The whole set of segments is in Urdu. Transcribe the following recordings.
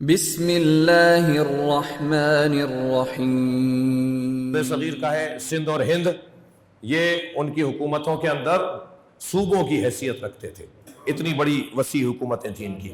بسم اللہ الرحمن الرحیم۔ صغیر کا ہے سندھ اور ہند، یہ ان کی حکومتوں کے اندر صوبوں کی حیثیت رکھتے تھے، اتنی بڑی وسیع حکومتیں تھیں ان کی۔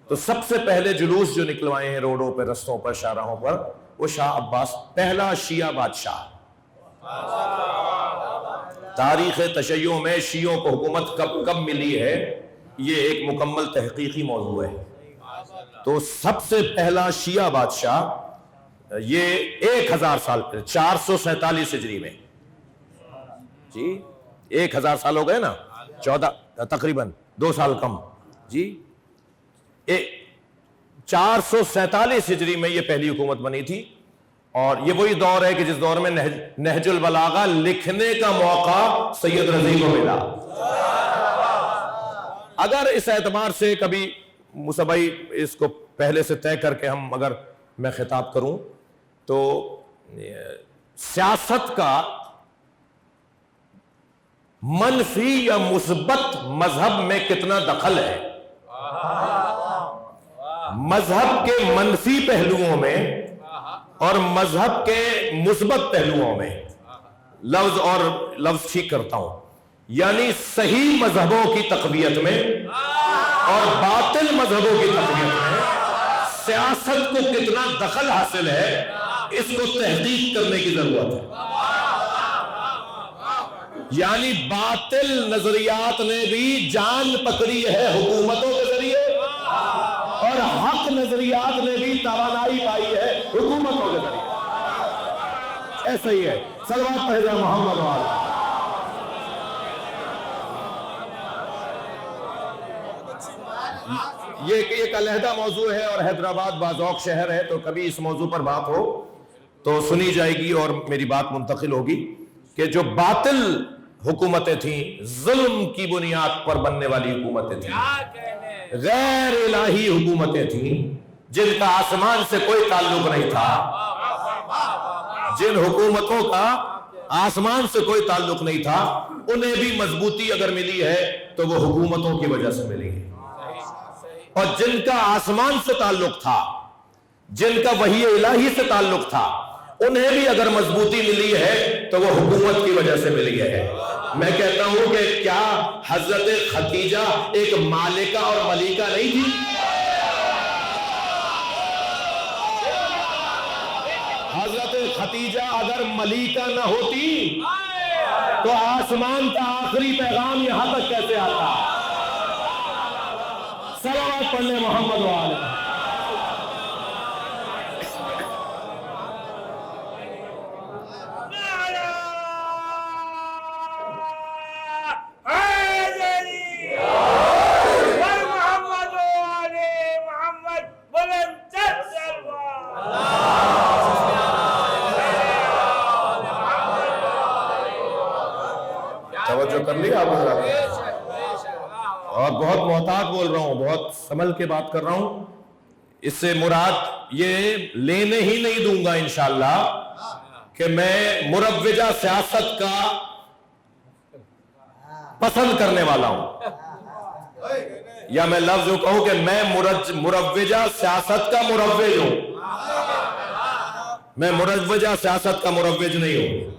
تو سب سے پہلے جلوس جو نکلوائے ہیں روڈوں پر، رستوں پر، شاہراہوں پر، وہ شاہ عباس، پہلا شیعہ بادشاہ۔ تاریخ تشیع میں شیعوں کو حکومت کب ملی ہے، یہ ایک مکمل تحقیقی موضوع ہے۔ تو سب سے پہلا شیعہ بادشاہ یہ 1000 سال پہلے، 447 ہجری میں، جی 1000 سال ہو گئے نا، 14 تقریباً 2 سال کم، جی 447 ہجری میں یہ پہلی حکومت بنی تھی۔ اور یہ وہی دور ہے کہ جس دور میں نہج البلاغہ لکھنے کا موقع سید رضی کو ملا۔ اگر اس اعتبار سے کبھی مصبائی اس کو پہلے سے طے کر کے اگر میں خطاب کروں تو سیاست کا منفی یا مثبت مذہب میں کتنا دخل ہے، مذہب کے منفی پہلوؤں میں اور مذہب کے مثبت پہلوؤں میں، لفظ ٹھیک کرتا ہوں، یعنی صحیح مذہبوں کی تقویت میں اور باطل مذہبوں کی تقویت میں سیاست کو کتنا دخل حاصل ہے، اس کو تحقیق کرنے کی ضرورت ہے۔ یعنی باطل نظریات نے بھی جان پکڑی ہے حکومتوں کے ذریعے، اور حق نظریات نے بھی توانائی پائی ہے حکومتوں کے ذریعے۔ ایسا ہی ہے، صلوات پڑھیں محمد وعلیہ۔ یہ ایک علیحدہ موضوع ہے، اور حیدرآباد باذوق شہر ہے، تو کبھی اس موضوع پر بات ہو تو سنی جائے گی اور میری بات منتقل ہوگی کہ جو باطل حکومتیں تھیں، ظلم کی بنیاد پر بننے والی حکومتیں تھیں، غیر الہی حکومتیں تھیں، جن کا آسمان سے کوئی تعلق نہیں تھا، جن حکومتوں کا آسمان سے کوئی تعلق نہیں تھا، انہیں بھی مضبوطی اگر ملی ہے تو وہ حکومتوں کی وجہ سے ملی ہے۔ اور جن کا آسمان سے تعلق تھا، جن کا وحی الہی سے تعلق تھا، انہیں بھی اگر مضبوطی ملی ہے تو وہ حکومت کی وجہ سے ملی ہے۔ میں کہتا ہوں کہ کیا حضرت ختیجہ ایک مالکہ اور ملیکہ نہیں تھی؟ حضرت ختیجہ اگر ملیکہ نہ ہوتی تو آسمان کا آخری پیغام یہاں تک کیسے آتا؟ صلوات پڑھنے محمد وعلیہ۔ توجہ کر لیا آپ حضرات؟ اور بہت محتاط بول رہا ہوں، بہت سنبھل کے بات کر رہا ہوں۔ اس سے مراد یہ لینے ہی نہیں دوں گا انشاءاللہ کہ میں مروجہ سیاست کا پسند کرنے والا ہوں، یا میں لفظ جو کہوں کہ میں مروجہ سیاست کا مروج ہوں۔ میں مروجہ سیاست کا مروج نہیں ہوں،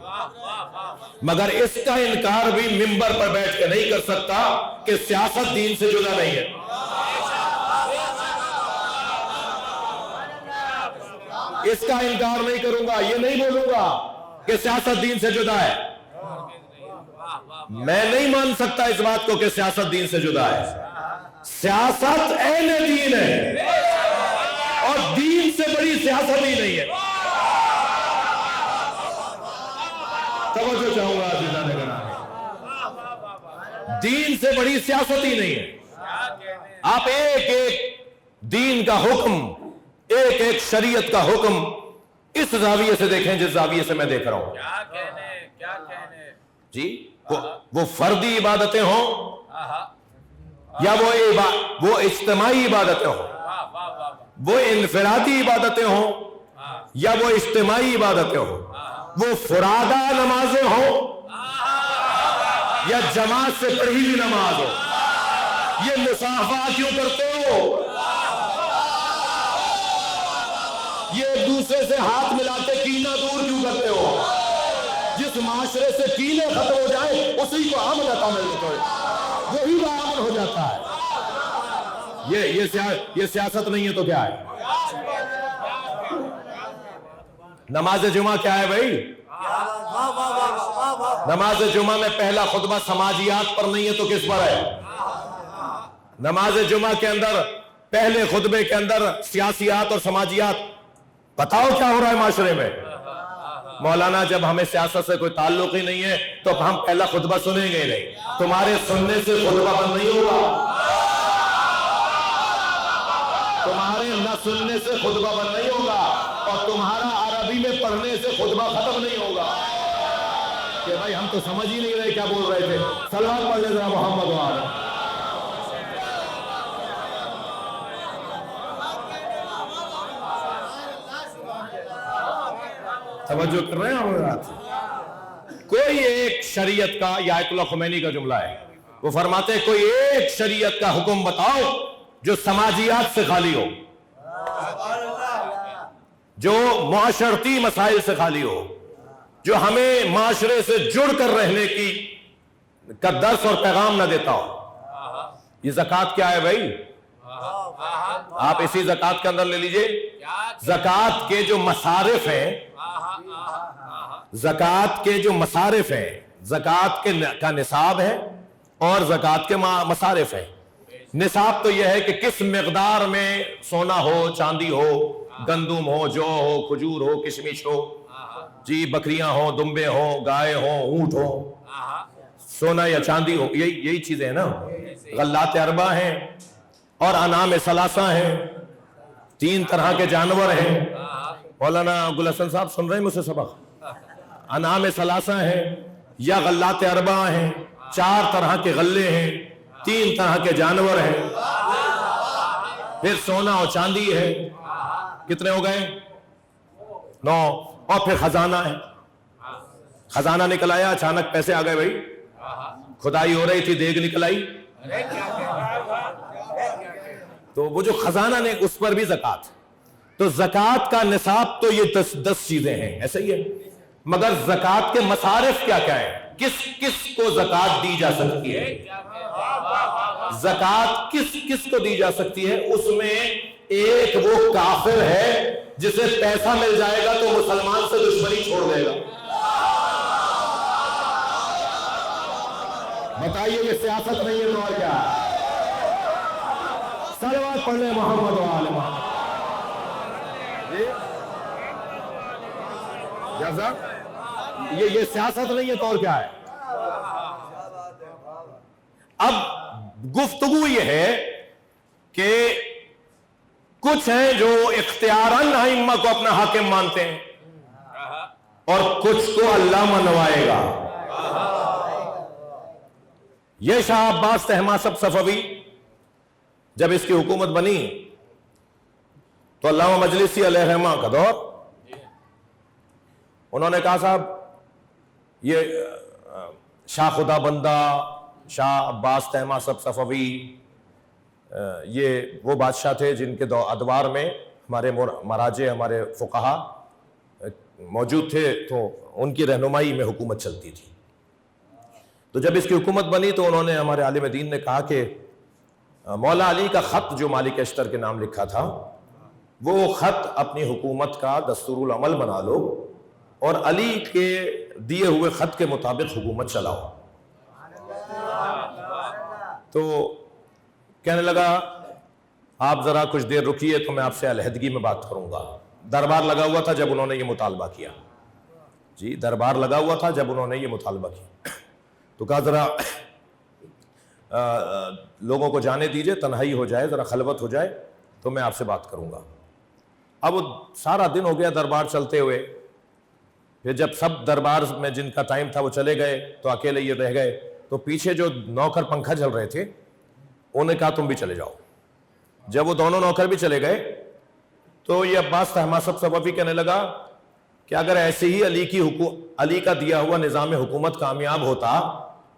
مگر اس کا انکار بھی منبر پر بیٹھ کے نہیں کر سکتا کہ سیاست دین سے جدا نہیں ہے۔ اس کا انکار نہیں کروں گا، یہ نہیں بولوں گا کہ سیاست دین سے جدا ہے۔ میں نہیں مان سکتا اس بات کو کہ سیاست دین سے جدا ہے۔ سیاست عین دین ہے، اور دین سے بڑی سیاست ہی نہیں ہے۔ توجہ چاہوں گا عزیزان گرامی، دین سے بڑی سیاست ہی نہیں ہے۔ آپ ایک ایک دین کا حکم، ایک ایک شریعت کا حکم اس زاویے سے دیکھیں جس زاویے سے میں دیکھ رہا ہوں۔ جی وہ فردی عبادتیں ہوں یا وہ اجتماعی عبادتیں ہوں، وہ انفرادی عبادتیں ہوں یا وہ اجتماعی عبادتیں ہوں، وہ فرادہ نمازیں ہوں یا جماعت سے پڑھی ہوئی نماز ہو، یہ مصافحہ کیوں کرتے ہو؟ یہ ایک دوسرے سے ہاتھ ملا کے کینہ دور کیوں کرتے ہو؟ جس معاشرے سے کینے ختم ہو جائے اسی کو امن عطا ملتا ہے، وہی امن ہو جاتا ہے۔ یہ سیاست نہیں ہے تو کیا ہے؟ نماز جمعہ کیا ہے بھائی؟ نماز جمعہ میں پہلا خطبہ سماجیات پر نہیں ہے تو کس پر ہے؟ نماز جمعہ کے اندر پہلے خطبے کے اندر سیاسیات اور سماجیات، بتاؤ کیا ہو رہا ہے معاشرے میں؟ مولانا جب ہمیں سیاست سے کوئی تعلق ہی نہیں ہے تو ہم پہلا خطبہ سنیں گے نہیں، تمہارے سننے سے خطبہ بند نہیں ہوگا، تمہارے نہ سننے سے خطبہ بند نہیں ہوگا، اور تمہارا عربی میں پڑھنے سے خطبہ ختم نہیں ہوگا کہ بھائی ہم تو سمجھ ہی نہیں رہے کیا بول رہے تھے۔ صلوات پڑھ لے ذرا محمد وآلہ۔ توجہ کر رہے ہیں حضرات؟ کوئی ایک شریعت کا، یہ آیت اللہ خمینی کا جملہ ہے، وہ فرماتے ہیں کوئی ایک شریعت کا حکم بتاؤ جو سماجیات سے خالی ہو، جو معاشرتی مسائل سے خالی ہو، جو ہمیں معاشرے سے جڑ کر رہنے کا درس اور پیغام نہ دیتا ہو۔ یہ زکوٰۃ کیا ہے بھائی؟ آپ اسی زکوٰۃ کے اندر لے لیجئے، زکوٰۃ کے جو مصارف ہیں، زکوٰۃ کے جو مصارف ہیں، زکوٰۃ کا نصاب ہے اور زکوٰۃ کے مصارف ہیں۔ نصاب تو یہ ہے کہ کس مقدار میں سونا ہو، چاندی ہو، گندم ہو، جو ہو، کھجور ہو، کشمش ہو، جی بکریاں ہوں، دمبے ہوں، گائے ہوں، اونٹ ہو، سونا یا چاندی ہو، یہی چیزیں ہیں نا۔ غلات اربع ہیں اور انعام ثلاثہ ہیں، 3 طرح کے جانور ہیں۔ مولانا گل حسن صاحب سن رہے ہیں مجھ سے سبق؟ انعام ثلاثہ ہیں یا غلات اربع ہیں، 4 طرح کے غلے ہیں، 3 طرح کے جانور ہیں، پھر سونا اور چاندی ہے، کتنے ہو گئے؟ 9، اور پھر خزانہ ہے۔ خزانہ نکل آیا، اچانک پیسے آ گئے بھائی، کھدائی ہو رہی تھی، دیگ نکل آئی، تو وہ جو خزانہ نے اس پر بھی زکوٰۃ۔ تو زکوٰۃ کا نصاب تو یہ 10 چیزیں ہیں، ایسا ہی ہے، مگر زکوٰۃ کے مصارف کیا کیا ہے؟ کس کس کو زکوٰۃ دی جا سکتی ہے؟ زکوٰۃ کس کس کو دی جا سکتی ہے؟ اس میں ایک وہ کافر ہے جسے پیسہ مل جائے گا تو مسلمان سے دشمنی چھوڑ دے گا۔ بتائیے یہ سیاست نہیں ہے تو اور کیا؟ صلوات پڑھ لیں محمد وآل محمد۔ یہ سیاست نہیں ہے تو اور کیا ہے؟ اب گفتگو یہ ہے کہ کچھ ہیں جو اختیاراً ائمہ کو اپنا حاکم مانتے ہیں اور کچھ کو اللہ منوائے گا۔ یہ شاہ عباس طہماسب صفوی جب اس کی حکومت بنی تو علامہ مجلسی علیہ رحمہ کا دور، انہوں نے کہا صاحب یہ شاہ خدا بندہ شاہ عباس طہماسب صفوی یہ وہ بادشاہ تھے جن کے ادوار میں ہمارے مراجع، ہمارے فقہا موجود تھے، تو ان کی رہنمائی میں حکومت چلتی تھی۔ تو جب اس کی حکومت بنی تو انہوں نے، ہمارے عالم دین نے کہا کہ مولا علی کا خط جو مالک اشتر کے نام لکھا تھا، وہ خط اپنی حکومت کا دستور العمل بنا لو اور علی کے دیے ہوئے خط کے مطابق حکومت چلاؤ۔ تو کہنے لگا آپ ذرا کچھ دیر رکیے تو میں آپ سے علیحدگی میں بات کروں گا۔ دربار لگا ہوا تھا جب انہوں نے یہ مطالبہ کیا، جی دربار لگا ہوا تھا جب انہوں نے یہ مطالبہ کیا، تو کہا ذرا لوگوں کو جانے دیجئے، تنہائی ہو جائے، ذرا خلوت ہو جائے تو میں آپ سے بات کروں گا۔ اب وہ سارا دن ہو گیا دربار چلتے ہوئے، پھر جب سب دربار میں جن کا ٹائم تھا وہ چلے گئے تو اکیلے یہ رہ گئے، تو پیچھے جو نوکر پنکھا چل رہے تھے انہوں نے کہا تم بھی چلے جاؤ۔ جب وہ دونوں نوکر بھی چلے گئے تو یہ عباس طہماسب صفوی کہنے لگا کہ اگر ایسے ہی علی کا دیا ہوا نظام حکومت کامیاب ہوتا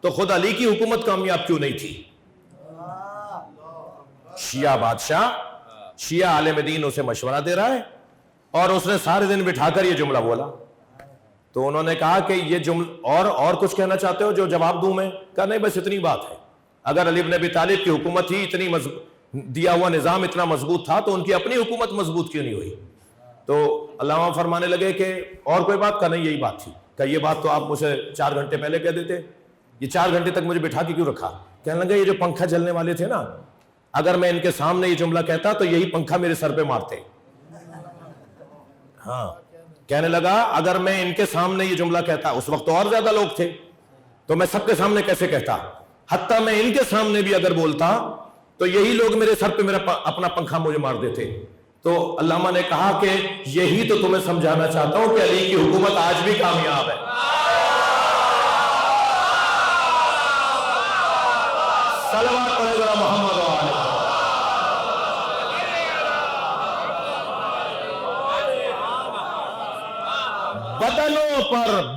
تو خود علی کی حکومت کامیاب کیوں نہیں تھی؟ شیعہ بادشاہ، شیعہ عالم دین اسے مشورہ دے رہا ہے اور اس نے سارے دن بٹھا کر یہ جملہ بولا. تو انہوں نے کہا کہ یہ جملہ اور کچھ کہنا چاہتے ہو جو جواب دوں میں؟ کہا نہیں بس اتنی بات ہے. اگر علی بن ابی طالب کی حکومت ہی اتنی دیا ہوا نظام اتنا مضبوط تھا تو ان کی اپنی حکومت مضبوط کیوں نہیں ہوئی؟ تو علامہ فرمانے لگے کہ اور کوئی بات؟ کا نہیں یہی بات تھی. کہ یہ بات تو آپ مجھے 4 گھنٹے پہلے کہہ دیتے, یہ 4 گھنٹے تک مجھے بٹھا کے کیوں رکھا؟ کہنے لگا یہ جو پنکھا جلنے والے تھے نا, اگر میں ان کے سامنے یہ جملہ کہتا تو یہی پنکھا میرے سر پہ مارتے. ہاں, کہنے لگا اگر میں ان کے سامنے یہ جملہ کہتا, اس وقت تو اور زیادہ لوگ تھے, تو میں سب کے سامنے کیسے کہتا؟ حتیٰ میں ان کے سامنے بھی اگر بولتا تو یہی لوگ میرے سر پہ میرا اپنا پنکھا مجھے مار دیتے. تو علامہ نے کہا کہ یہی تو تمہیں سمجھانا چاہتا ہوں کہ علی کی حکومت آج بھی کامیاب ہے. صلوات پڑھے ذرا محمد و آلہ.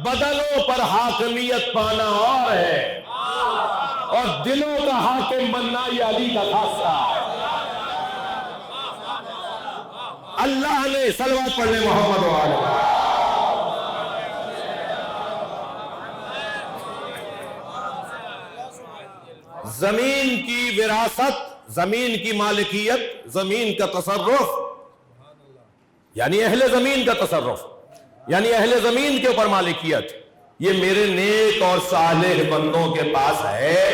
بدنوں پر حاکمیت پانا اور ہے, اور دلوں کا حاکم بننا یہ علی کا خاصہ ہے. اللہ نے صلوات پڑھنے محمد و آلہ. زمین کی وراثت, زمین کی مالکیت, زمین کا تصرف, یعنی اہل زمین کا تصرف, یعنی اہل زمین کے اوپر مالکیت, یہ میرے نیک اور صالح بندوں کے پاس ہے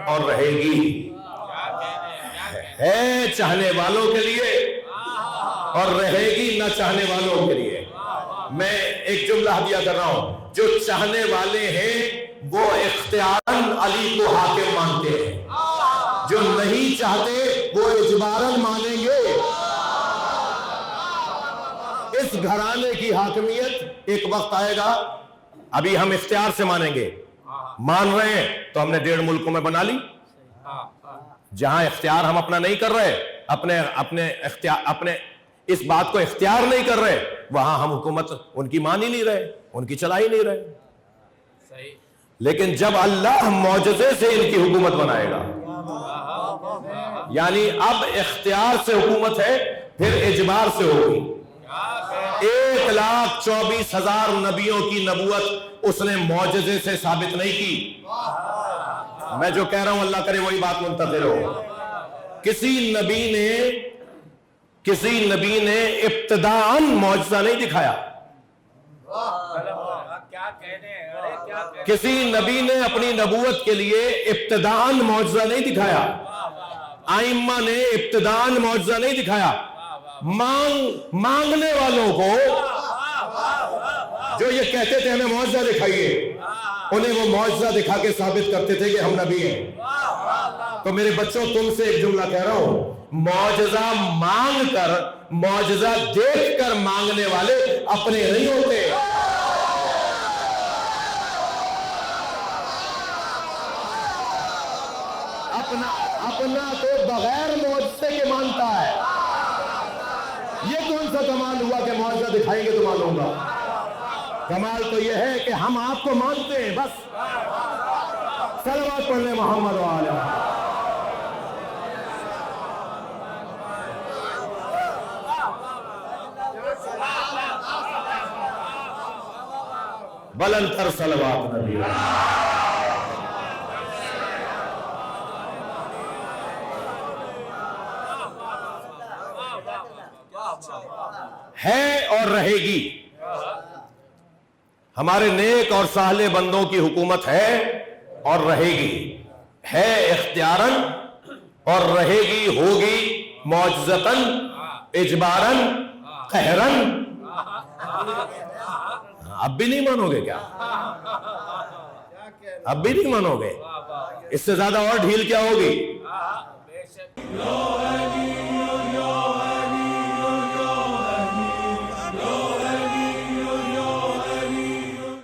اور رہے گی. ہے چاہنے والوں کے لیے اور رہے گی نہ چاہنے والوں کے لیے. میں ایک جملہ ہدیہ کر رہا ہوں, جو چاہنے والے ہیں وہ اختیاراً علی کو حاکم مانتے ہیں, جو نہیں چاہتے وہ اجباراً مانیں گے. اس گھرانے کی حاکمیت ایک وقت آئے گا, ابھی ہم اختیار سے مانیں گے, مان رہے ہیں تو ہم نے 1.5 ملکوں میں بنا لی. جہاں اختیار ہم اپنا نہیں کر رہے, اپنے اس بات کو اختیار نہیں کر رہے, وہاں ہم حکومت ان کی مان ہی نہیں رہے, ان کی چلا ہی نہیں رہے. لیکن جب اللہ معجزے سے ان کی حکومت بنائے گا, یعنی اب اختیار سے حکومت ہے, پھر اجبار سے ہوگی. 1,24,000 نبیوں کی نبوت اس نے معجزے سے ثابت نہیں کی. میں جو کہہ رہا ہوں اللہ کرے وہی بات منتظر ہو. کسی نبی نے ابتداءً معجزہ نہیں دکھایا. کسی نبی نے اپنی نبوت کے لیے ابتداءً معجزہ نہیں دکھایا. ائمہ نے ابتداءً معجزہ نہیں دکھایا. مانگنے والوں کو جو یہ کہتے تھے ہمیں معجزہ دکھائیے, انہیں وہ معجزہ دکھا کے ثابت کرتے تھے کہ ہم نبی ہیں. تو میرے بچوں تم سے ایک جملہ کہہ رہا ہوں, معجزہ مانگ کر, معجزہ دیکھ کر مانگنے والے اپنے نہیں ہوتے. اپنا تو بغیر معجزے کے مانتا ہے. یہ کون سا کمال ہوا کہ معجزہ دکھائیں گے تو معلوم گا؟ کمال تو یہ ہے کہ ہم آپ کو مانتے ہیں بس. صلوات پڑھنے محمد و آلہ. بلند تر صلوات نبی. ہے اور رہے گی. ہمارے نیک اور صالح بندوں کی حکومت ہے اور رہے گی. ہے اختیاراً اور رہے گی, ہوگی معجزتاً, اجباراً, قہراً. اب بھی نہیں مانو گے کیا؟ اب بھی نہیں مانو گے؟ اس سے زیادہ اور ڈھیل کیا ہوگی؟